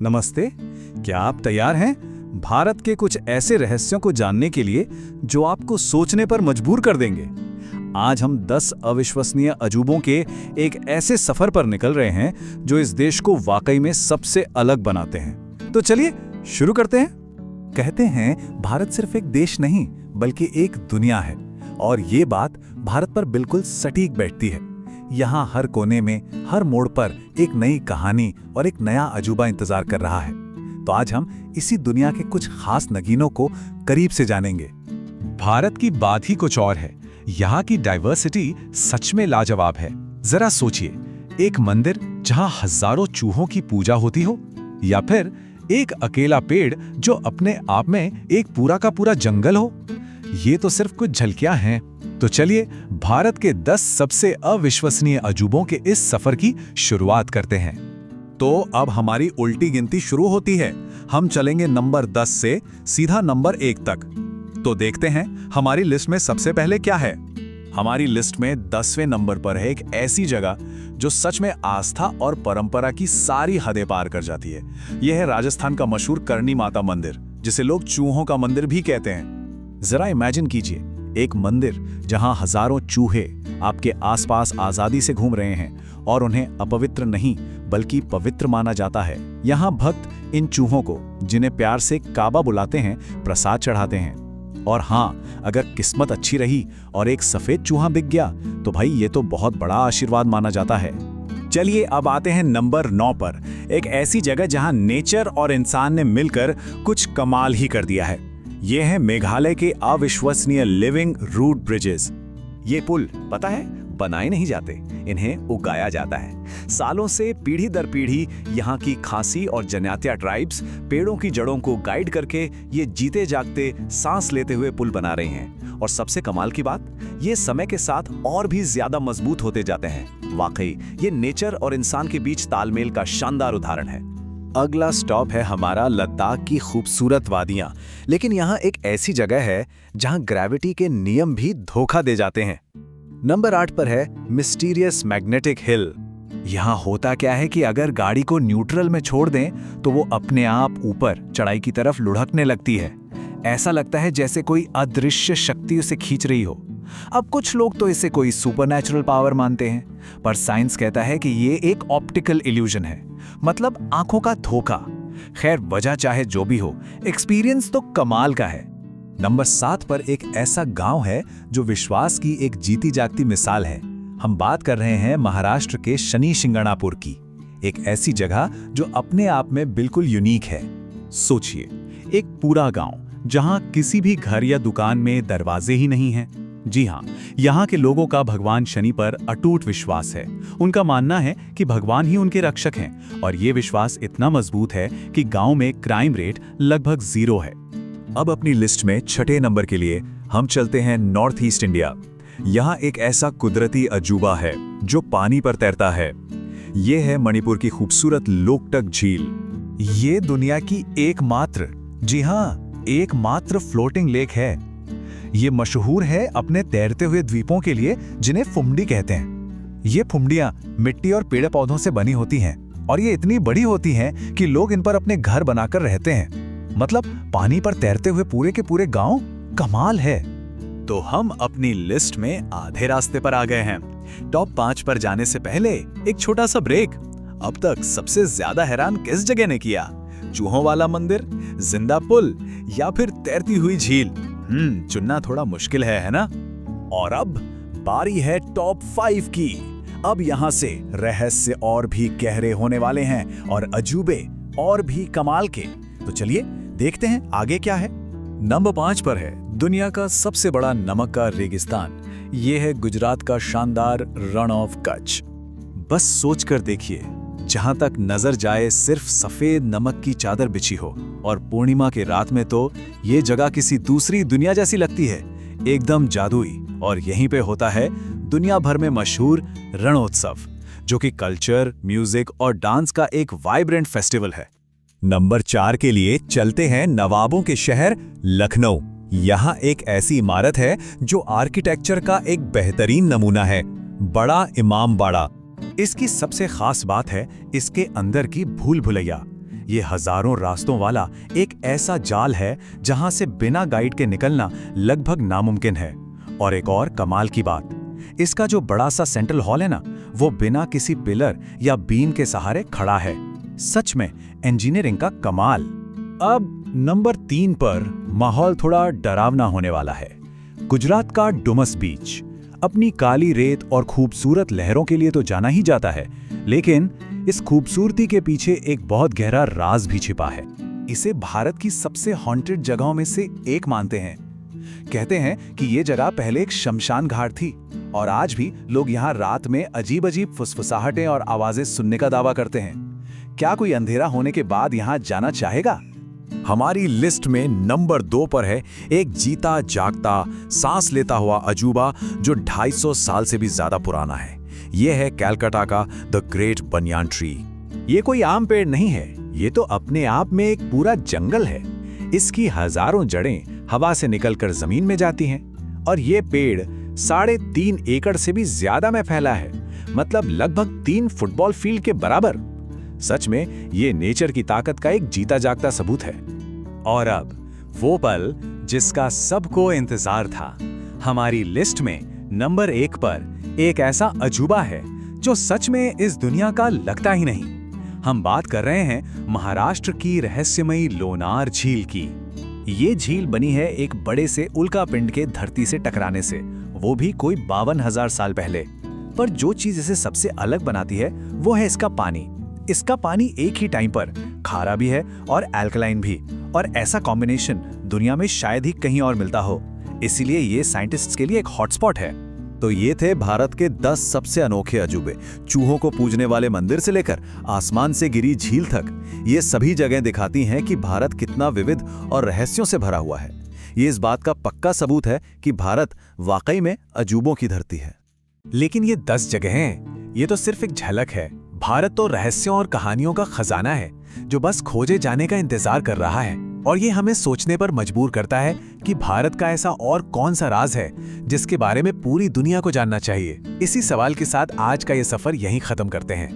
नमस्ते। क्या आप तैयार हैं भारत के कुछ ऐसे रहस्यों को जानने के लिए जो आपको सोचने पर मजबूर कर देंगे? आज हम 10 अविश्वसनीय अजूबों के एक ऐसे सफर पर निकल रहे हैं जो इस देश को वाकई में सबसे अलग बनाते हैं। तो चलिए शुरू करते हैं। कहते हैं भारत सिर्फ एक देश नहीं बल्कि एक दुनिया है, और ये बात भारत पर बिल्कुल सटीक बैठती है। यहाँ हर कोने में, हर मोड़ पर एक नई कहानी और एक नया अजूबा इंतजार कर रहा है। तो आज हम इसी दुनिया के कुछ खास नगीनों को करीब से जानेंगे। भारत की बात ही कुछ और है। यहाँ की डाइवर्सिटी सच में लाजवाब है। जरा सोचिए, एक मंदिर जहाँ हजारों चूहों की पूजा होती हो, या फिर एक अकेला पेड़ जो अपने आप में एक पूरा का पूरा जंगल हो। ये तो सिर्फ कुछ झलकियां हैं। तो चलिए भारत के 10 सबसे अविश्वसनीय अजूबों के इस सफर की शुरुआत करते हैं। तो अब हमारी उल्टी गिनती शुरू होती है। हम चलेंगे नंबर 10 से सीधा नंबर 1 तक। तो देखते हैं हमारी लिस्ट में सबसे पहले क्या है। हमारी लिस्ट में 10वें नंबर पर है एक ऐसी जगह जो सच में आस्था और परंपरा की सारी हदें पार कर जाती है। यह है राजस्थान का मशहूर करणी माता मंदिर, जिसे लोग चूहों का मंदिर भी कहते हैं। जरा इमेजिन कीजिए, एक मंदिर जहां हजारों चूहे आपके आसपास आजादी से घूम रहे हैं और उन्हें अपवित्र नहीं बल्कि पवित्र माना जाता है। यहाँ भक्त इन चूहों को, जिन्हें प्यार से काबा बुलाते हैं, प्रसाद चढ़ाते हैं। और हाँ, अगर किस्मत अच्छी रही और एक सफेद चूहा बिक गया तो भाई ये तो बहुत बड़ा आशीर्वाद माना जाता है। चलिए अब आते हैं नंबर 9 पर, एक ऐसी जगह जहां नेचर और इंसान ने मिलकर कुछ कमाल ही कर दिया है। ये है मेघालय के अविश्वसनीय लिविंग रूट ब्रिजेस। ये पुल पता है बनाए नहीं जाते, इन्हें उगाया जाता है। सालों से पीढ़ी दर पीढ़ी यहाँ की खासी और जनजातीय ट्राइब्स पेड़ों की जड़ों को गाइड करके ये जीते जागते सांस लेते हुए पुल बना रहे हैं। और सबसे कमाल की बात, ये समय के साथ और भी ज्यादा मजबूत होते जाते हैं। वाकई ये नेचर और इंसान के बीच तालमेल का शानदार उदाहरण है। अगला स्टॉप है हमारा लद्दाख की खूबसूरत वादियां। लेकिन यहाँ एक ऐसी जगह है जहाँ ग्रेविटी के नियम भी धोखा दे जाते हैं। नंबर 8 पर है मिस्टीरियस मैग्नेटिक हिल। यहाँ होता क्या है कि अगर गाड़ी को न्यूट्रल में छोड़ दें तो वो अपने आप ऊपर चढ़ाई की तरफ लुढ़कने लगती है। ऐसा लगता है जैसे कोई अदृश्य शक्ति उसे खींच रही हो। अब कुछ लोग तो इसे कोई सुपरनैचुरल पावर मानते हैं, पर साइंस कहता है कि ये एक ऑप्टिकल इल्यूजन है, मतलब आंखों का धोखा। खैर, वजह चाहे जो भी हो, एक्सपीरियंस तो कमाल का है। नंबर 7 पर एक ऐसा गांव है जो विश्वास की एक जीती जागती मिसाल है। हम बात कर रहे हैं महाराष्ट्र के शनि शिंगणापुर की, एक ऐसी जगह जो अपने आप में बिल्कुल यूनिक है। सोचिए, एक पूरा गांव जहां किसी भी घर या दुकान में दरवाजे ही नहीं हैं। जी हाँ, यहाँ के लोगों का भगवान शनि पर अटूट विश्वास है। उनका मानना है कि भगवान ही उनके रक्षक हैं, और ये विश्वास इतना मजबूत है कि गांव में क्राइम रेट लगभग 0 है। अब अपनी लिस्ट में 6ठे नंबर के लिए हम चलते हैं नॉर्थ ईस्ट इंडिया। यहाँ एक ऐसा कुदरती अजूबा है जो पानी पर तैरता है। ये है मणिपुर की खूबसूरत लोकटक झील। ये दुनिया की एकमात्र, जी हाँ, एकमात्र फ्लोटिंग लेक है। ये मशहूर है अपने तैरते हुए द्वीपों के लिए, जिन्हें फुमडी कहते हैं। ये फुमडियां मिट्टी और पेड़ पौधों से बनी होती हैं, और ये इतनी बड़ी होती हैं कि लोग इन पर अपने घर बनाकर रहते हैं। मतलब पानी पर तैरते हुए पूरे के पूरे गांव, कमाल है। तो हम अपनी लिस्ट में आधे रास्ते पर आ गए हैं। टॉप 5 पर जाने से पहले एक छोटा सा ब्रेक। अब तक सबसे ज्यादा हैरान किस जगह ने किया? चूहों वाला मंदिर, जिंदा पुल, या फिर तैरती हुई झील? चुनना थोड़ा मुश्किल है ना? और अब बारी है टॉप 5 की। अब यहाँ से रहस्य और भी गहरे होने वाले हैं और अजूबे और भी कमाल के। तो चलिए देखते हैं आगे क्या है। नंबर 5 पर है दुनिया का सबसे बड़ा नमक का रेगिस्तान। ये है गुजरात का शानदार रण ऑफ कच्छ। बस सोचकर देखिए, जहां तक नजर जाए सिर्फ सफेद नमक की चादर बिछी हो, और पूर्णिमा के रात में तो ये जगह किसी दूसरी दुनिया जैसी लगती है, एकदम जादुई। और यहीं पे होता है दुनिया भर में मशहूर रणोत्सव, जो कि कल्चर, म्यूजिक और डांस का एक वाइब्रेंट फेस्टिवल है। नंबर 4 के लिए चलते हैं नवाबों के शहर लखनऊ। यहाँ एक ऐसी इमारत है जो आर्किटेक्चर का एक बेहतरीन नमूना है, बड़ा इमाम बाड़ा। इसकी सबसे खास बात है इसके अंदर की भूल भुलैया। ये हजारों रास्तों वाला एक ऐसा जाल है जहां से बिना गाइड के निकलना लगभग नामुमकिन है। और एक और कमाल की बात, इसका जो बड़ा सा सेंट्रल हॉल है ना, वो बिना किसी पिलर या बीम के सहारे खड़ा है। सच में इंजीनियरिंग का कमाल। अब नंबर 3 पर माहौल थोड़ा डरावना होने वाला है। गुजरात का डुमस बीच अपनी काली रेत और खूबसूरत लहरों के लिए तो जाना ही जाता है, लेकिन इस खूबसूरती के पीछे एक बहुत गहरा राज भी छिपा है। इसे भारत की सबसे हॉन्टेड जगहों में से एक मानते हैं। कहते हैं कि ये जगह पहले एक शमशान घाट थी और आज भी लोग यहाँ रात में अजीब अजीब फुसफुसाहटें और आवाजें सुनने का दावा करते हैं। क्या कोई अंधेरा होने के बाद यहाँ जाना चाहेगा? हमारी लिस्ट में नंबर 2 पर है एक जीता जागता सांस लेता हुआ अजूबा जो 250 साल से भी ज्यादा पुराना है। यह है कलकत्ता का द ग्रेट बनियान ट्री। ये कोई आम पेड़ नहीं है, ये तो अपने आप में एक पूरा जंगल है। इसकी हजारों जड़ें हवा से निकलकर जमीन में जाती हैं और ये पेड़ 3.5 एकड़ से भी ज्यादा में फैला है, मतलब लगभग 3 फुटबॉल फील्ड के बराबर। सच में ये नेचर की ताकत का एक जीता जागता सबूत है। और अब वो पल जिसका सबको इंतजार था। हमारी लिस्ट में नंबर 1 पर एक ऐसा अजूबा है जो सच में इस दुनिया का लगता ही नहीं। हम बात कर रहे हैं महाराष्ट्र की रहस्यमयी लोनार झील की। ये झील बनी है एक बड़े से उल्कापिंड के धरती से टकराने से, वो भी कोई 52,000 साल पहले। पर जो चीज इसे सबसे अलग बनाती है वो है इसका पानी। इसका पानी एक ही टाइम पर खारा भी है और एल्कलाइन भी, और ऐसा कॉम्बिनेशन दुनिया में शायद ही कहीं और मिलता हो। इसीलिए ये साइंटिस्ट्स के लिए एक हॉटस्पॉट है। तो ये थे भारत के 10 सबसे अनोखे अजूबे। चूहों को पूजने वाले मंदिर से लेकर आसमान से गिरी झील तक, ये सभी जगह दिखाती हैं कि भारत कितना विविध और रहस्यों से भरा हुआ है। ये इस बात का पक्का सबूत है कि भारत वाकई में अजूबों की धरती है। लेकिन ये 10 जगहें, ये तो सिर्फ एक झलक है। भारत तो रहस्यों और कहानियों का खजाना है जो बस खोजे जाने का इंतजार कर रहा है। और ये हमें सोचने पर मजबूर करता है कि भारत का ऐसा और कौन सा राज है जिसके बारे में पूरी दुनिया को जानना चाहिए। इसी सवाल के साथ आज का ये सफर यहीं खत्म करते हैं।